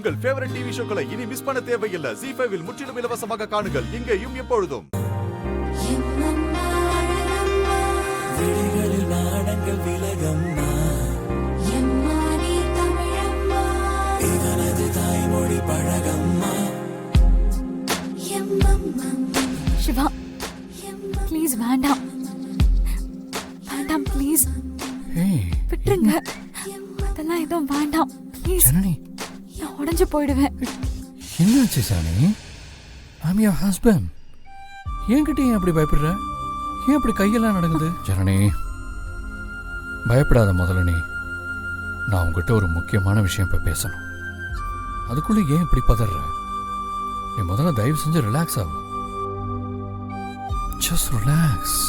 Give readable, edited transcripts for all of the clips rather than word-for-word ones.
உங்கள் favourite TV ஷோக்களை இனி miss பண்ண தேவையில்லை. ZEE5 இல் முற்றிலும் இலவசமாக காணுங்கள். இங்கேயும் எப்பொழுதும். விழிகளில் நாடங்கள் விலகம்மா, இவனது தாய்மொழி பழகம்மா. சிவா ப்ளீஸ் வேண்டாம் வேண்டாம் ப்ளீஸ் விட்டுருங்க. அதெல்லாம் எதுவும் வேண்டாம் ப்ளீஸ். ஜனனி நான் உடஞ்சு போயிடுவேன். என்னாச்சு சாணி? I'm your husband. என்கிட்ட ஏன் அப்படி பயப்படுற? ஏன் அப்படி கையெல்லாம் நடக்குது? ஜனனி பயப்படாத. முதல்ல நான் உங்ககிட்ட ஒரு முக்கியமான விஷயம் இப்ப பேசணும். அதுக்குள்ள ஏன் இப்படி பதற? நீ முதல்ல தயவு செஞ்சு ரிலாக்ஸ் ஆகும். Just relax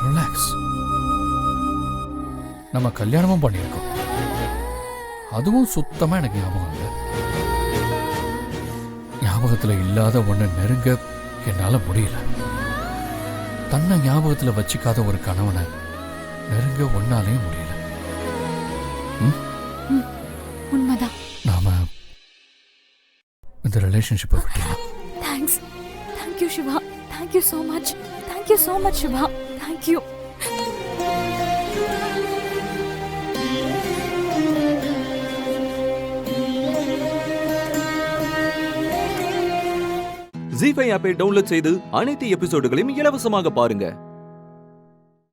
relax. நம்ம கல்யாணமும் பண்ணியிருக்கோம். அதுவும் சுத்தமா எனக்கு ஞாபகம் இல்லை. ஞாபகத்துல இல்லாத ஒண்ணு நெருங்க என்னால முடியல. தன்னை ஞாபகத்துல வச்சுக்காத ஒரு கணவனை நெருங்க ஒன்னாலேயும் முடியல. உண்மைதான். நாம இந்த ரிலேஷன்ஷிப்பை விட்டுலாம். Thanks. Thank you Siva. Thank you so much. Thank you so much Siva. Thank you. ZEE5 ஆப்பை டவுன்லோட் செய்து அனைத்து எபிசோடுகளையும் இலவசமாக பாருங்க.